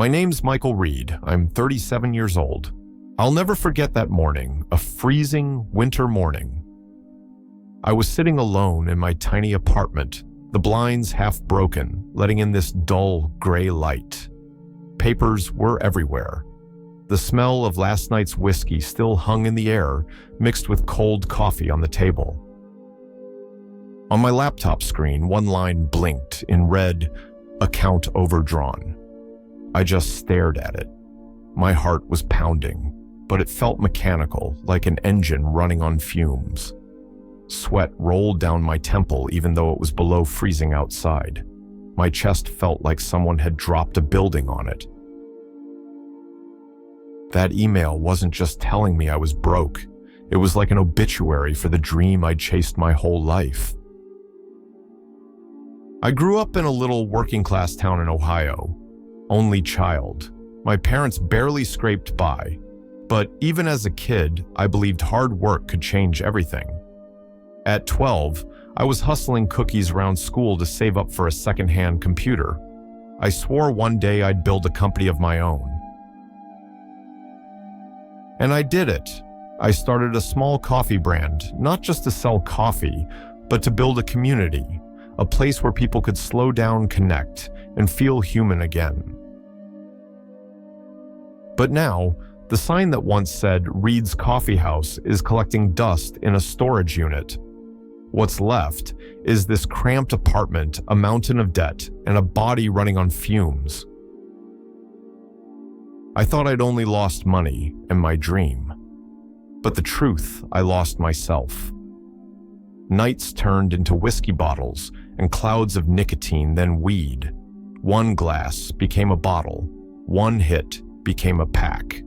My name's Michael Reed. I'm 37 years old. I'll never forget that morning, a freezing winter morning. I was sitting alone in my tiny apartment, the blinds half broken, letting in this dull gray light. Papers were everywhere. The smell of last night's whiskey still hung in the air, mixed with cold coffee on the table. On my laptop screen, one line blinked in red, "Account overdrawn." I just stared at it. My heart was pounding, but it felt mechanical, like an engine running on fumes. Sweat rolled down my temple even though it was below freezing outside. My chest felt like someone had dropped a building on it. That email wasn't just telling me I was broke. It was like an obituary for the dream I'd chased my whole life. I grew up in a little working-class town in Ohio. Only child. My parents barely scraped by. But even as a kid, I believed hard work could change everything. At 12, I was hustling cookies around school to save up for a second-hand computer. I swore one day I'd build a company of my own. And I did it. I started a small coffee brand, not just to sell coffee, but to build a community, a place where people could slow down, connect, and feel human again. But now, the sign that once said Reed's Coffee House is collecting dust in a storage unit. What's left is this cramped apartment, a mountain of debt, and a body running on fumes. I thought I'd only lost money and my dream. But the truth, I lost myself. Nights turned into whiskey bottles and clouds of nicotine, then weed. One glass became a bottle. One hit became a pack.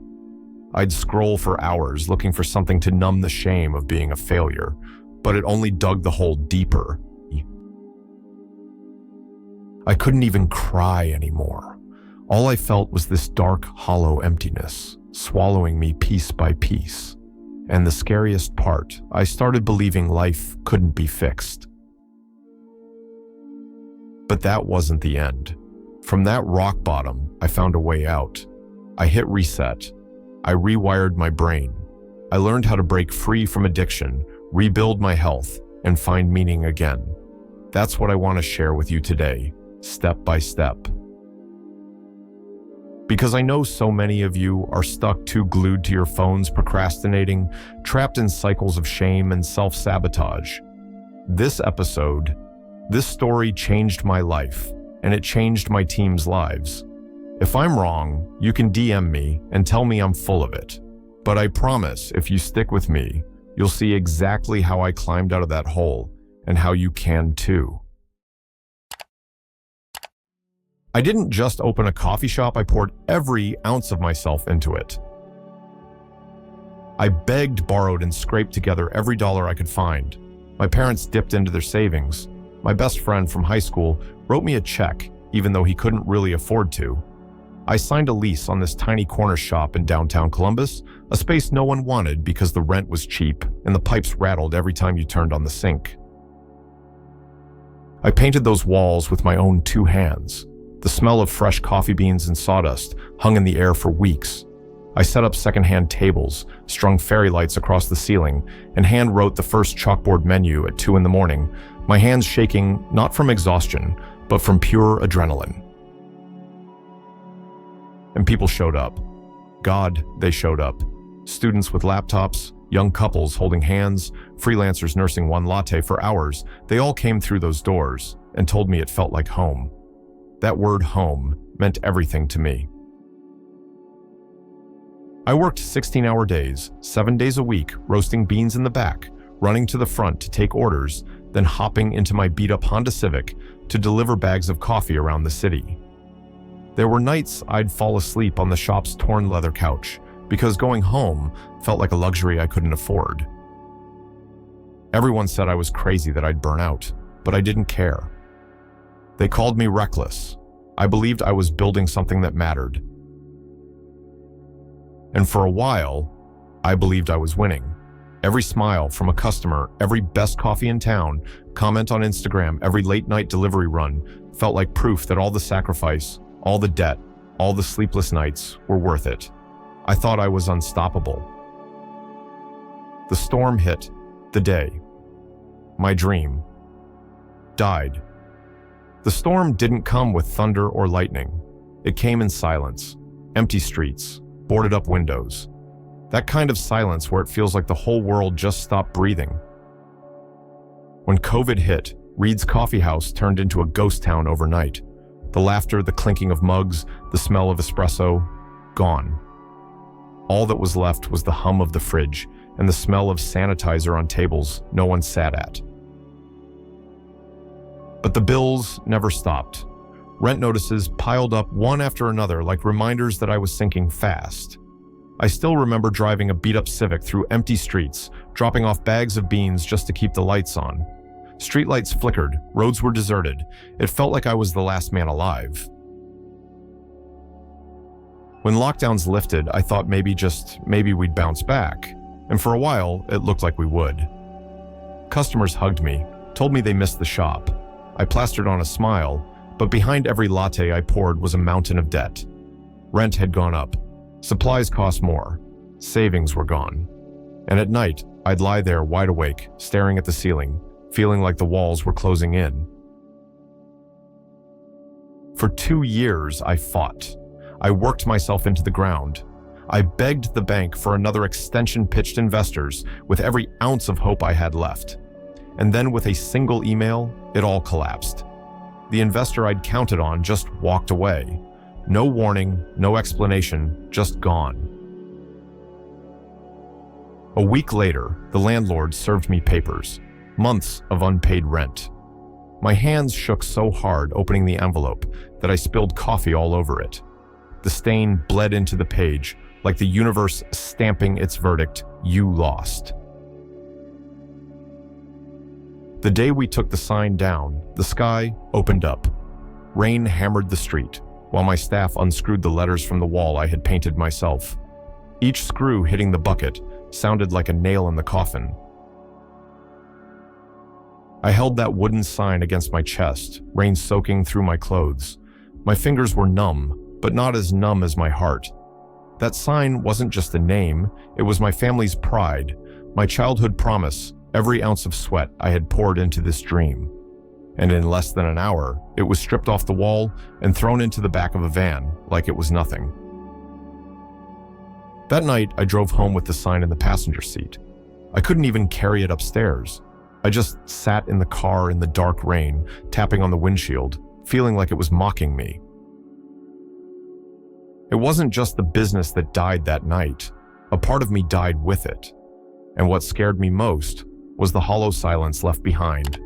I'd scroll for hours looking for something to numb the shame of being a failure, but it only dug the hole deeper. I couldn't even cry anymore. All I felt was this dark, hollow emptiness, swallowing me piece by piece. And the scariest part, I started believing life couldn't be fixed. But that wasn't the end. From that rock bottom, I found a way out. I hit reset. I rewired my brain. I learned how to break free from addiction, rebuild my health, and find meaning again. That's what I want to share with you today, step by step. Because I know so many of you are stuck too glued to your phones, procrastinating, trapped in cycles of shame and self-sabotage. This story changed my life, and it changed my team's lives. If I'm wrong, you can DM me and tell me I'm full of it. But I promise, if you stick with me, you'll see exactly how I climbed out of that hole and how you can too. I didn't just open a coffee shop, I poured every ounce of myself into it. I begged, borrowed, and scraped together every dollar I could find. My parents dipped into their savings. My best friend from high school wrote me a check, even though he couldn't really afford to. I signed a lease on this tiny corner shop in downtown Columbus, a space no one wanted because the rent was cheap and the pipes rattled every time you turned on the sink. I painted those walls with my own two hands. The smell of fresh coffee beans and sawdust hung in the air for weeks. I set up secondhand tables, strung fairy lights across the ceiling, and hand-wrote the first chalkboard menu at 2 a.m, my hands shaking not from exhaustion, but from pure adrenaline. And people showed up. God, they showed up. Students with laptops, young couples holding hands, freelancers nursing one latte for hours, they all came through those doors and told me it felt like home. That word home meant everything to me. I worked 16-hour days, 7 days a week, roasting beans in the back, running to the front to take orders, then hopping into my beat-up Honda Civic to deliver bags of coffee around the city. There were nights I'd fall asleep on the shop's torn leather couch because going home felt like a luxury I couldn't afford. Everyone said I was crazy that I'd burn out, but I didn't care. They called me reckless. I believed I was building something that mattered. And for a while, I believed I was winning. Every smile from a customer, every best coffee in town, comment on Instagram, every late-night delivery run felt like proof that all the sacrifice, all the debt, All the sleepless nights were worth it. I thought I was unstoppable. The storm hit the day my dream died. The storm didn't come with thunder or lightning. It came in silence, empty streets, boarded up windows. That kind of silence where it feels like the whole world just stopped breathing. When COVID hit, Reed's Coffee House turned into a ghost town overnight. The laughter, the clinking of mugs, the smell of espresso, gone. All that was left was the hum of the fridge and the smell of sanitizer on tables no one sat at. But the bills never stopped. Rent notices piled up one after another like reminders that I was sinking fast. I still remember driving a beat-up Civic through empty streets, dropping off bags of beans just to keep the lights on. Streetlights flickered, roads were deserted. It felt like I was the last man alive. When lockdowns lifted, I thought maybe we'd bounce back. And for a while, it looked like we would. Customers hugged me, told me they missed the shop. I plastered on a smile, but behind every latte I poured was a mountain of debt. Rent had gone up. Supplies cost more. Savings were gone. And at night, I'd lie there wide awake, staring at the ceiling, feeling like the walls were closing in. For 2 years, I fought. I worked myself into the ground. I begged the bank for another extension, pitched investors with every ounce of hope I had left. And then with a single email, it all collapsed. The investor I'd counted on just walked away. No warning, no explanation, just gone. A week later, the landlord served me papers, months of unpaid rent. My hands shook so hard opening the envelope that I spilled coffee all over it. The stain bled into the page, like the universe stamping its verdict, "You lost." The day we took the sign down, the sky opened up. Rain hammered the street, while my staff unscrewed the letters from the wall I had painted myself. Each screw hitting the bucket sounded like a nail in the coffin. I held that wooden sign against my chest, rain soaking through my clothes. My fingers were numb, but not as numb as my heart. That sign wasn't just a name, it was my family's pride, my childhood promise, every ounce of sweat I had poured into this dream. And in less than an hour, it was stripped off the wall and thrown into the back of a van like it was nothing. That night, I drove home with the sign in the passenger seat. I couldn't even carry it upstairs. I just sat in the car in the dark rain, tapping on the windshield, feeling like it was mocking me. It wasn't just the business that died that night. A part of me died with it. And what scared me most was the hollow silence left behind.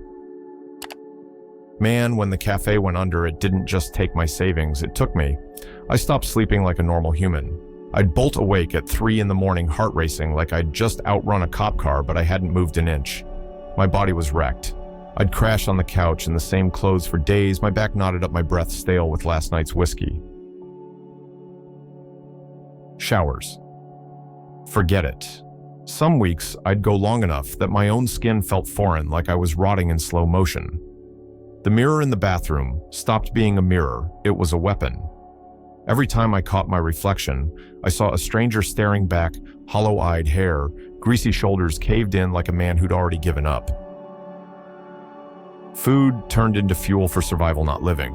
Man, when the cafe went under, it didn't just take my savings, it took me. I stopped sleeping like a normal human. I'd bolt awake at 3 a.m, heart racing like I'd just outrun a cop car, but I hadn't moved an inch. My body was wrecked. I'd crash on the couch in the same clothes for days, my back knotted up, my breath stale with last night's whiskey. Showers. Forget it. Some weeks, I'd go long enough that my own skin felt foreign, like I was rotting in slow motion. The mirror in the bathroom stopped being a mirror, it was a weapon. Every time I caught my reflection, I saw a stranger staring back, hollow-eyed hair, greasy shoulders caved in like a man who'd already given up. Food turned into fuel for survival, not living.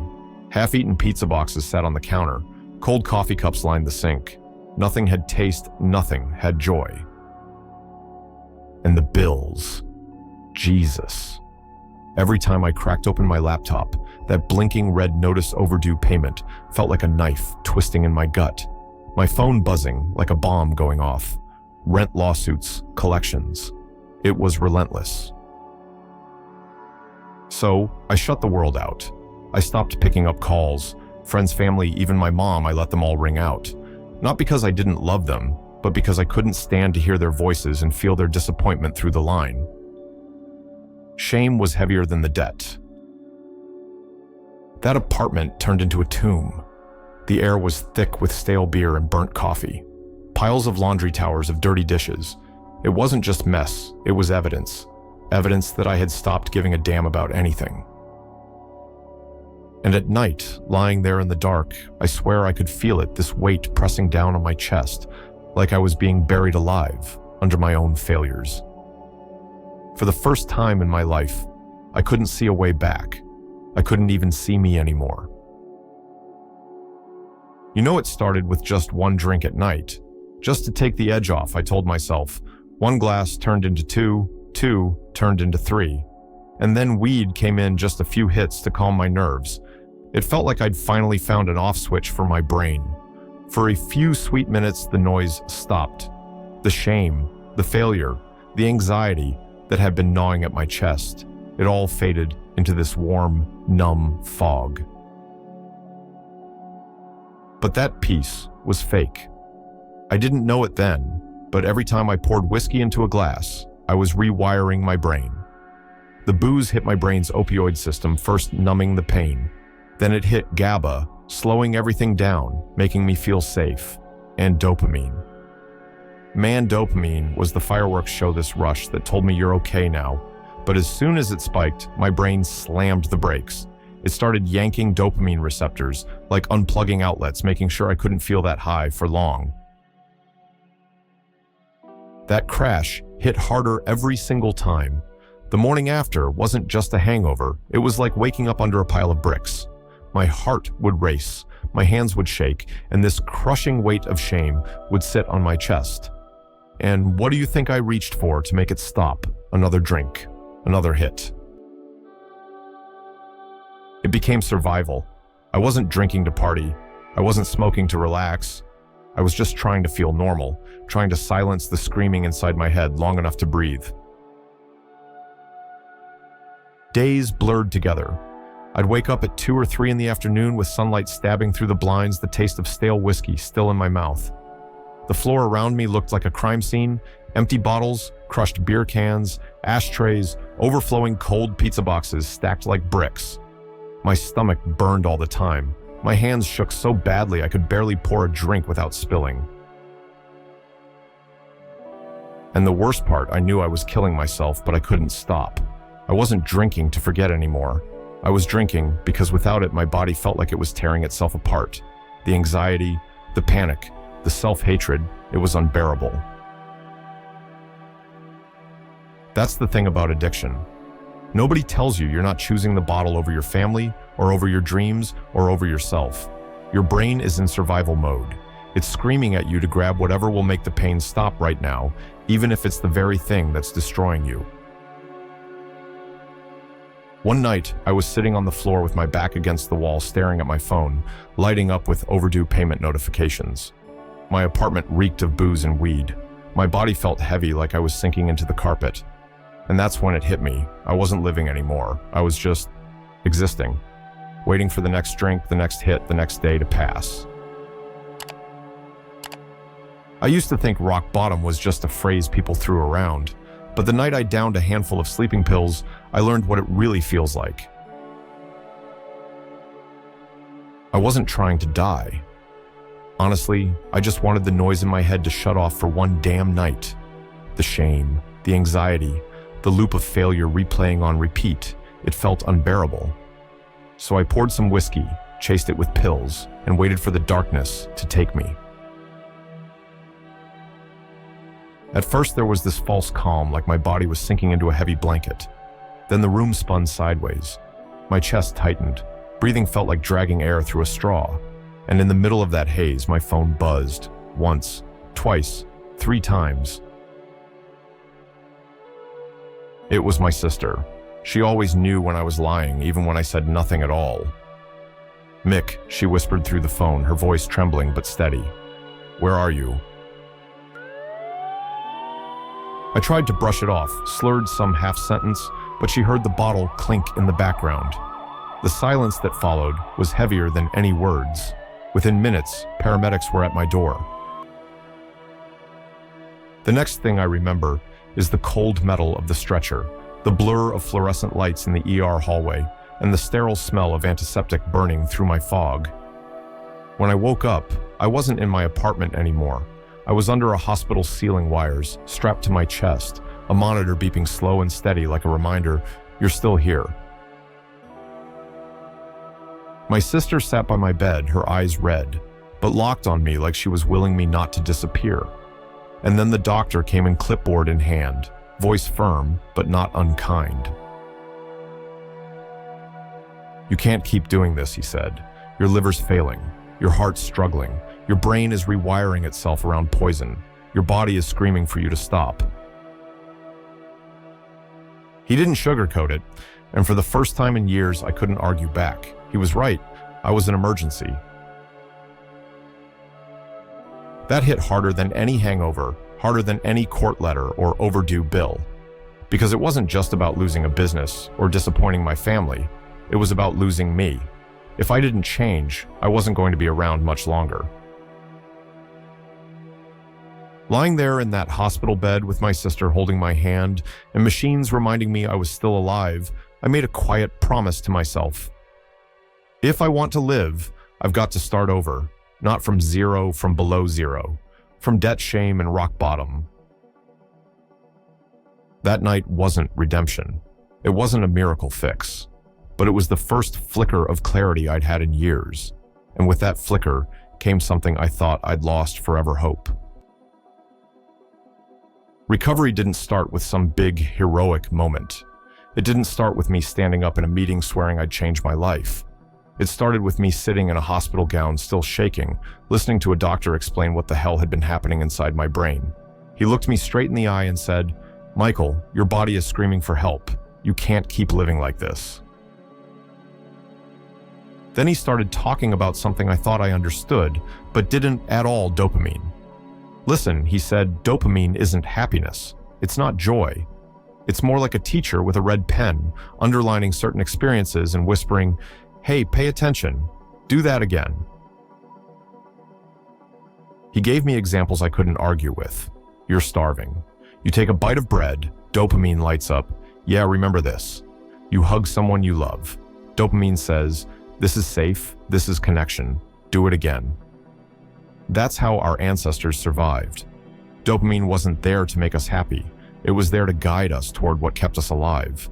Half-eaten pizza boxes sat on the counter. Cold coffee cups lined the sink. Nothing had taste, nothing had joy. And the bills. Jesus. Every time I cracked open my laptop, that blinking red notice overdue payment felt like a knife twisting in my gut. My phone buzzing like a bomb going off. Rent lawsuits, collections. It was relentless. So, I shut the world out. I stopped picking up calls. Friends, family, even my mom, I let them all ring out. Not because I didn't love them, but because I couldn't stand to hear their voices and feel their disappointment through the line. Shame was heavier than the debt. That apartment turned into a tomb. The air was thick with stale beer and burnt coffee. Piles of laundry towers of dirty dishes. It wasn't just mess, it was evidence. Evidence that I had stopped giving a damn about anything. And at night, lying there in the dark, I swear I could feel it, this weight pressing down on my chest, like I was being buried alive under my own failures. For the first time in my life, I couldn't see a way back. I couldn't even see me anymore. You know, it started with just one drink at night. Just to take the edge off, I told myself. One glass turned into two, two turned into three. And then weed came in, just a few hits to calm my nerves. It felt like I'd finally found an off switch for my brain. For a few sweet minutes, the noise stopped. The shame, the failure, the anxiety that had been gnawing at my chest, it all faded into this warm, numb fog. But that peace was fake. I didn't know it then, but every time I poured whiskey into a glass, I was rewiring my brain. The booze hit my brain's opioid system, first numbing the pain. Then it hit GABA, slowing everything down, making me feel safe, and dopamine. Man, dopamine was the fireworks show, this rush that told me you're okay now. But as soon as it spiked, my brain slammed the brakes. It started yanking dopamine receptors, like unplugging outlets, making sure I couldn't feel that high for long. That crash hit harder every single time. The morning after wasn't just a hangover, it was like waking up under a pile of bricks. My heart would race, my hands would shake, and this crushing weight of shame would sit on my chest. And what do you think I reached for to make it stop? Another drink, another hit. It became survival. I wasn't drinking to party. I wasn't smoking to relax. I was just trying to feel normal, trying to silence the screaming inside my head long enough to breathe. Days blurred together. I'd wake up at 2 or 3 in the afternoon with sunlight stabbing through the blinds, the taste of stale whiskey still in my mouth. The floor around me looked like a crime scene. Empty bottles, crushed beer cans, ashtrays, overflowing cold pizza boxes stacked like bricks. My stomach burned all the time. My hands shook so badly I could barely pour a drink without spilling. And the worst part, I knew I was killing myself, but I couldn't stop. I wasn't drinking to forget anymore. I was drinking because without it, my body felt like it was tearing itself apart. The anxiety, the panic, the self-hatred, it was unbearable. That's the thing about addiction. Nobody tells you you're not choosing the bottle over your family, or over your dreams, or over yourself. Your brain is in survival mode. It's screaming at you to grab whatever will make the pain stop right now, even if it's the very thing that's destroying you. One night, I was sitting on the floor with my back against the wall, staring at my phone, lighting up with overdue payment notifications. My apartment reeked of booze and weed. My body felt heavy, like I was sinking into the carpet. And that's when it hit me. I wasn't living anymore. I was just existing, waiting for the next drink, the next hit, the next day to pass. I used to think rock bottom was just a phrase people threw around, but the night I downed a handful of sleeping pills, I learned what it really feels like. I wasn't trying to die. Honestly, I just wanted the noise in my head to shut off for one damn night. The shame, the anxiety, the loop of failure replaying on repeat. It felt unbearable. So I poured some whiskey, chased it with pills, and waited for the darkness to take me. At first there was this false calm, like my body was sinking into a heavy blanket. Then the room spun sideways. My chest tightened. Breathing felt like dragging air through a straw. And in the middle of that haze, my phone buzzed. Once, twice, 3 times. It was my sister. She always knew when I was lying, even when I said nothing at all. "Mick," she whispered through the phone, her voice trembling but steady. "Where are you?" I tried to brush it off, slurred some half-sentence, but she heard the bottle clink in the background. The silence that followed was heavier than any words. Within minutes, paramedics were at my door. The next thing I remember is the cold metal of the stretcher, the blur of fluorescent lights in the ER hallway, and the sterile smell of antiseptic burning through my fog. When I woke up, I wasn't in my apartment anymore. I was under a hospital ceiling wires, strapped to my chest, a monitor beeping slow and steady like a reminder, "You're still here." My sister sat by my bed, her eyes red, but locked on me like she was willing me not to disappear. And then the doctor came in, clipboard in hand, voice firm but not unkind. "You can't keep doing this," he said. "Your liver's failing. Your heart's struggling. Your brain is rewiring itself around poison. Your body is screaming for you to stop." He didn't sugarcoat it, and for the first time in years, I couldn't argue back. He was right. I was an emergency. That hit harder than any hangover, harder than any court letter or overdue bill. Because it wasn't just about losing a business or disappointing my family. It was about losing me. If I didn't change, I wasn't going to be around much longer. Lying there in that hospital bed with my sister holding my hand and machines reminding me I was still alive, I made a quiet promise to myself. If I want to live, I've got to start over, not from zero, from below zero, from debt, shame, and rock bottom. That night wasn't redemption. It wasn't a miracle fix, but it was the first flicker of clarity I'd had in years. And with that flicker came something I thought I'd lost forever: hope. Recovery didn't start with some big, heroic moment. It didn't start with me standing up in a meeting swearing I'd change my life. It started with me sitting in a hospital gown, still shaking, listening to a doctor explain what the hell had been happening inside my brain. He looked me straight in the eye and said, "Michael, your body is screaming for help. You can't keep living like this." Then he started talking about something I thought I understood, but didn't at all: dopamine. "Listen," he said, "dopamine isn't happiness. It's not joy. It's more like a teacher with a red pen, underlining certain experiences and whispering, 'Hey, pay attention. Do that again.'" He gave me examples I couldn't argue with. You're starving. You take a bite of bread, dopamine lights up. Yeah, remember this. You hug someone you love. Dopamine says, "This is safe, this is connection. Do it again." That's how our ancestors survived. Dopamine wasn't there to make us happy. It was there to guide us toward what kept us alive.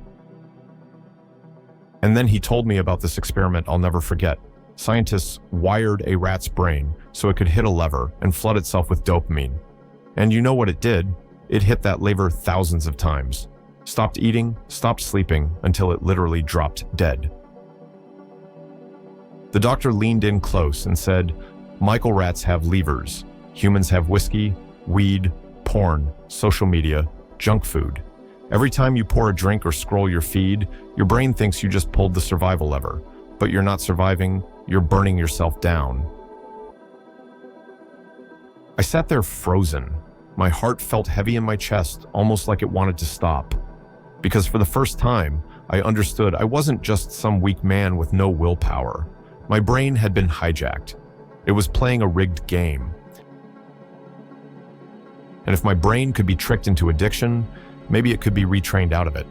And then he told me about this experiment I'll never forget. Scientists wired a rat's brain so it could hit a lever and flood itself with dopamine. And you know what it did? It hit that lever thousands of times. Stopped eating, stopped sleeping, until it literally dropped dead. The doctor leaned in close and said, "Michael, rats have levers. Humans have whiskey, weed, porn, social media, junk food. Every time you pour a drink or scroll your feed, your brain thinks you just pulled the survival lever, but you're not surviving, you're burning yourself down." I sat there frozen. My heart felt heavy in my chest, almost like it wanted to stop. Because for the first time, I understood I wasn't just some weak man with no willpower. My brain had been hijacked. It was playing a rigged game. And if my brain could be tricked into addiction, maybe it could be retrained out of it.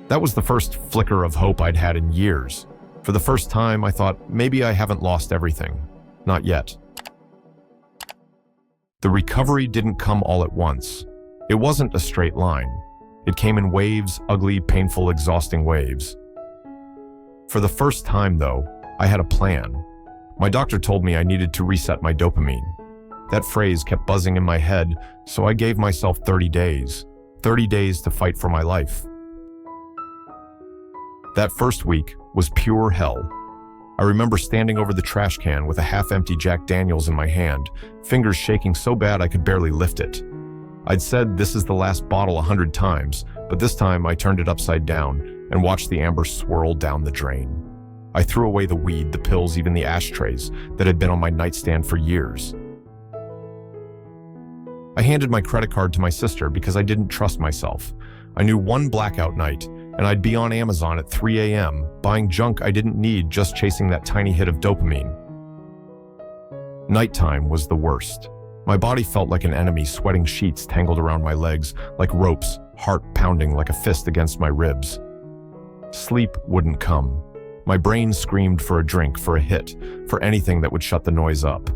That was the first flicker of hope I'd had in years. For the first time, I thought, maybe I haven't lost everything. Not yet. The recovery didn't come all at once. It wasn't a straight line. It came in waves, ugly, painful, exhausting waves. For the first time, though, I had a plan. My doctor told me I needed to reset my dopamine. That phrase kept buzzing in my head, so I gave myself 30 days. 30 days to fight for my life. That first week was pure hell. I remember standing over the trash can with a half-empty Jack Daniels in my hand, fingers shaking so bad I could barely lift it. I'd said this is the last bottle 100 times, but this time I turned it upside down and watched the amber swirl down the drain. I threw away the weed, the pills, even the ashtrays that had been on my nightstand for years. I handed my credit card to my sister because I didn't trust myself. I knew one blackout night, and I'd be on Amazon at 3 a.m., buying junk I didn't need, just chasing that tiny hit of dopamine. Nighttime was the worst. My body felt like an enemy, sweating sheets tangled around my legs, like ropes, heart pounding like a fist against my ribs. Sleep wouldn't come. My brain screamed for a drink, for a hit, for anything that would shut the noise up.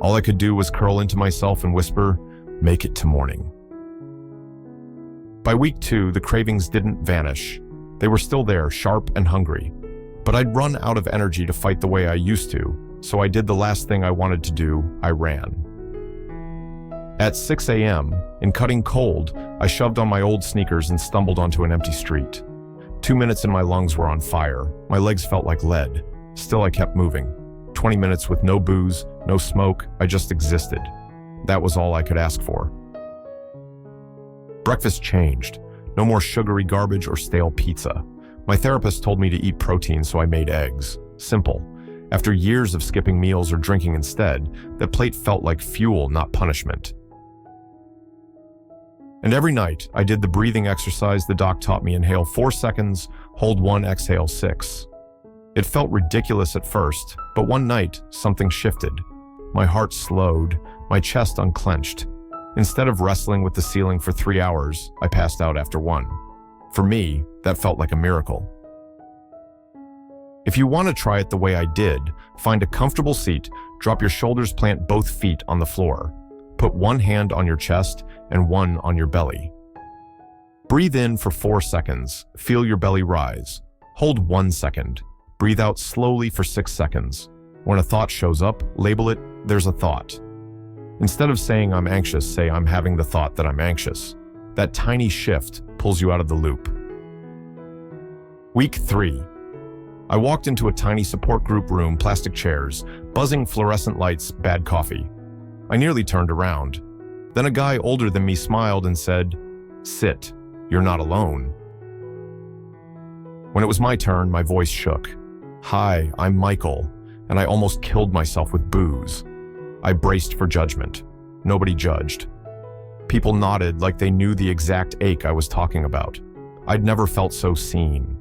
All I could do was curl into myself and whisper, "Make it to morning." By week 2, the cravings didn't vanish. They were still there, sharp and hungry. But I'd run out of energy to fight the way I used to, so I did the last thing I wanted to do. I ran. At 6 a.m., in cutting cold, I shoved on my old sneakers and stumbled onto an empty street. 2 minutes and my lungs were on fire. My legs felt like lead. Still, I kept moving. 20 minutes with no booze, no smoke, I just existed. That was all I could ask for. Breakfast changed. No more sugary garbage or stale pizza. My therapist told me to eat protein, so I made eggs. Simple. After years of skipping meals or drinking instead, that plate felt like fuel, not punishment. And every night, I did the breathing exercise the doc taught me. Inhale 4 seconds, hold 1, exhale 6. It felt ridiculous at first, but one night, something shifted. My heart slowed, my chest unclenched. Instead of wrestling with the ceiling for 3 hours, I passed out after 1. For me, that felt like a miracle. If you want to try it the way I did, find a comfortable seat, drop your shoulders, plant both feet on the floor. Put one hand on your chest and one on your belly. Breathe in for 4 seconds. Feel your belly rise. Hold 1 second. Breathe out slowly for 6 seconds. When a thought shows up, label it, there's a thought. Instead of saying I'm anxious, say I'm having the thought that I'm anxious. That tiny shift pulls you out of the loop. Week 3. I walked into a tiny support group room, plastic chairs, buzzing fluorescent lights, bad coffee. I nearly turned around. Then a guy older than me smiled and said, "Sit, you're not alone." When it was my turn, my voice shook. "Hi, I'm Michael," and I almost killed myself with booze. I braced for judgment. Nobody judged. People nodded like they knew the exact ache I was talking about. I'd never felt so seen.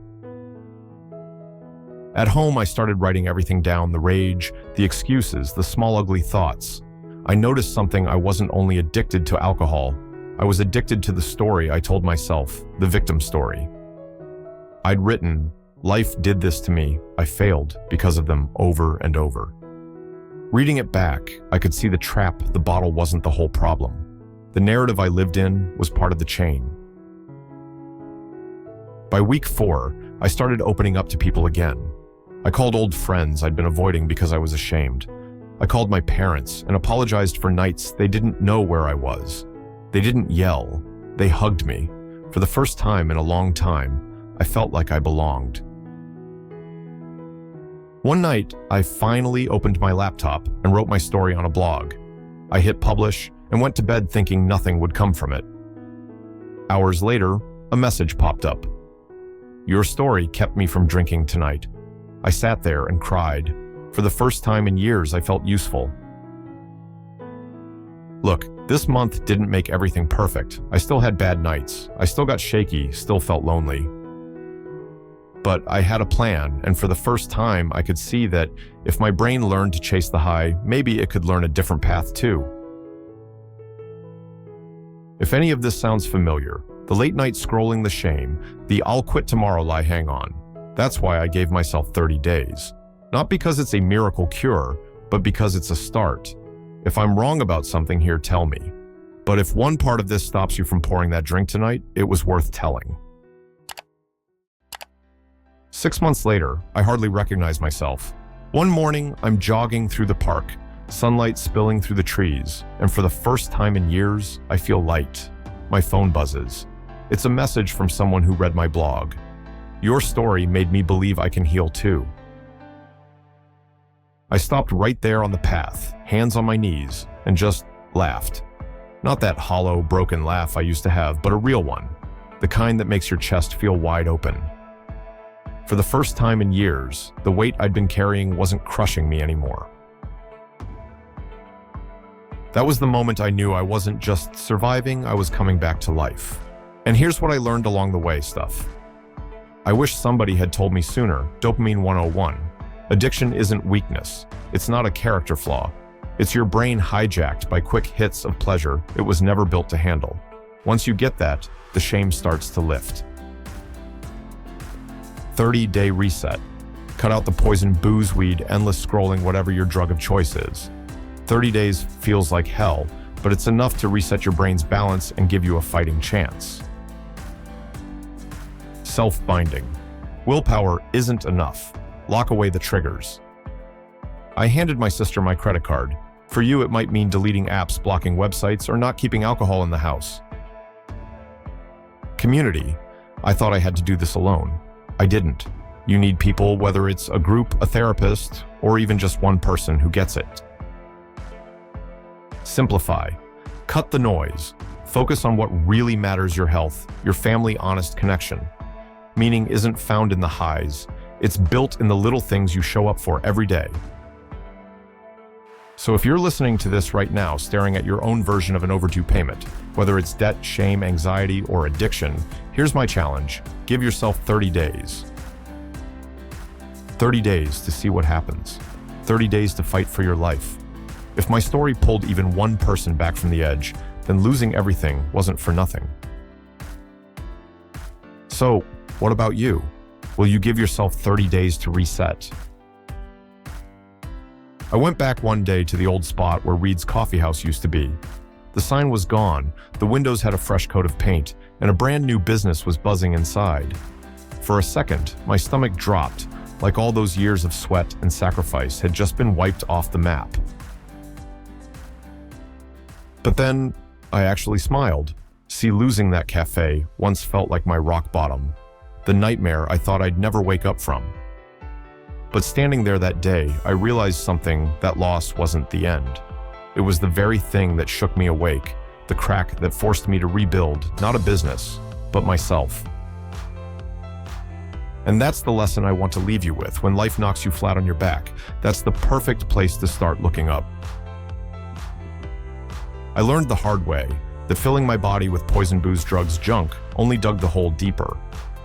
At home, I started writing everything down, the rage, the excuses, the small ugly thoughts. I noticed something. I wasn't only addicted to alcohol, I was addicted to the story I told myself, the victim story. I'd written, "Life did this to me, I failed because of them," over and over. Reading it back, I could see the trap. The bottle wasn't the whole problem. The narrative I lived in was part of the chain. By week 4, I started opening up to people again. I called old friends I'd been avoiding because I was ashamed. I called my parents and apologized for nights they didn't know where I was. They didn't yell, they hugged me. For the first time in a long time, I felt like I belonged. One night, I finally opened my laptop and wrote my story on a blog. I hit publish and went to bed thinking nothing would come from it. Hours later, a message popped up. "Your story kept me from drinking tonight." I sat there and cried. For the first time in years, I felt useful. Look, this month didn't make everything perfect. I still had bad nights. I still got shaky, still felt lonely. But I had a plan, and for the first time, I could see that if my brain learned to chase the high, maybe it could learn a different path too. If any of this sounds familiar, the late night scrolling, the shame, the "I'll quit tomorrow" lie, hang on. That's why I gave myself 30 days. Not because it's a miracle cure, but because it's a start. If I'm wrong about something here, tell me. But if one part of this stops you from pouring that drink tonight, it was worth telling. 6 months later, I hardly recognize myself. One morning, I'm jogging through the park, sunlight spilling through the trees, and for the first time in years, I feel light. My phone buzzes. It's a message from someone who read my blog. "Your story made me believe I can heal too." I stopped right there on the path, hands on my knees, and just laughed. Not that hollow, broken laugh I used to have, but a real one. The kind that makes your chest feel wide open. For the first time in years, the weight I'd been carrying wasn't crushing me anymore. That was the moment I knew I wasn't just surviving, I was coming back to life. And here's what I learned along the way stuff. I wish somebody had told me sooner. Dopamine 101. Addiction isn't weakness. It's not a character flaw. It's your brain hijacked by quick hits of pleasure it was never built to handle. Once you get that, the shame starts to lift. 30-day reset. Cut out the poison, booze, weed, endless scrolling, whatever your drug of choice is. 30 days feels like hell, but it's enough to reset your brain's balance and give you a fighting chance. Self-binding. Willpower isn't enough. Lock away the triggers. I handed my sister my credit card. For you, it might mean deleting apps, blocking websites, or not keeping alcohol in the house. Community. I thought I had to do this alone. I didn't. You need people, whether it's a group, a therapist, or even just one person who gets it. Simplify. Cut the noise. Focus on what really matters: your health, your family. Honest connection. Meaning isn't found in the highs. It's built in the little things you show up for every day. So if you're listening to this right now, staring at your own version of an overdue payment, whether it's debt, shame, anxiety, or addiction, here's my challenge. Give yourself 30 days. 30 days to see what happens. 30 days to fight for your life. If my story pulled even one person back from the edge, then losing everything wasn't for nothing. So, what about you? Will you give yourself 30 days to reset? I went back one day to the old spot where Reed's Coffee House used to be. The sign was gone, the windows had a fresh coat of paint, and a brand new business was buzzing inside. For a second, my stomach dropped, like all those years of sweat and sacrifice had just been wiped off the map. But then, I actually smiled. See, losing that cafe once felt like my rock bottom, the nightmare I thought I'd never wake up from. But standing there that day, I realized something: that loss wasn't the end. It was the very thing that shook me awake, the crack that forced me to rebuild, not a business, but myself. And that's the lesson I want to leave you with. When life knocks you flat on your back, that's the perfect place to start looking up. I learned the hard way that filling my body with poison, booze, drugs, junk only dug the hole deeper.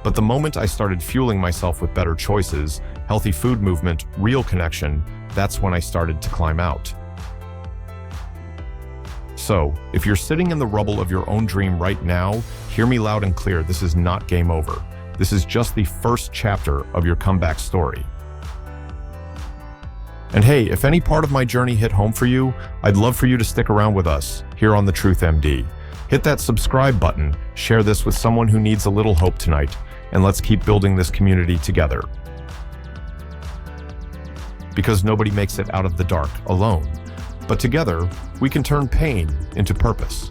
But the moment I started fueling myself with better choices, healthy food, movement, real connection, that's when I started to climb out. So, if you're sitting in the rubble of your own dream right now, hear me loud and clear. This is not game over. This is just the first chapter of your comeback story. And hey, if any part of my journey hit home for you, I'd love for you to stick around with us here on The Truth MD. Hit that subscribe button, share this with someone who needs a little hope tonight, and let's keep building this community together. Because nobody makes it out of the dark alone, but together we can turn pain into purpose.